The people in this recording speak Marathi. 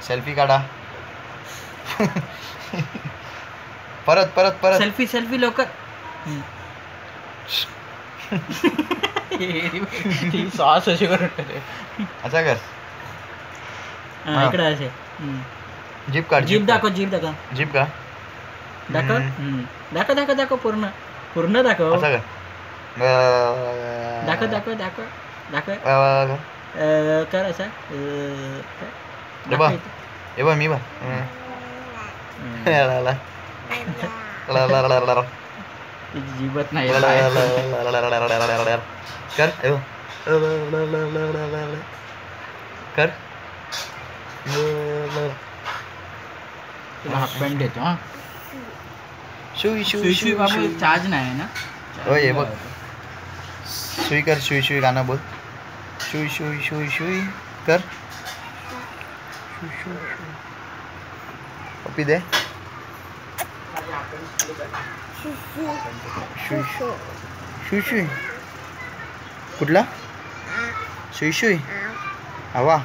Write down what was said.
सेल्फी काढा. परत परत परत सेल्फी सेल्फी लवकर. सॉस असे करून अच्छा कर. इकडे असे जीप काढ. जीप दाखव जीप दाखव जीप का दाखव दाखव दाखव दाखव पूर्ण पूर्ण दाखव. असं कर. दाखव दाखव दाखव दाखव कर असा. हे बघ मी बघ. जीवत नाही कर कर. तुला हाफ पॅन्ट देतो. हा शुई शुई शुई बाबू चार्ज नाही ना. होय हे बघ. शुई कर. शुई शुई गाणं बोल. शुई शुई शुई शुई कर. पप्पी दे. शुई शुई शुई कुठला शुई शुई हवा.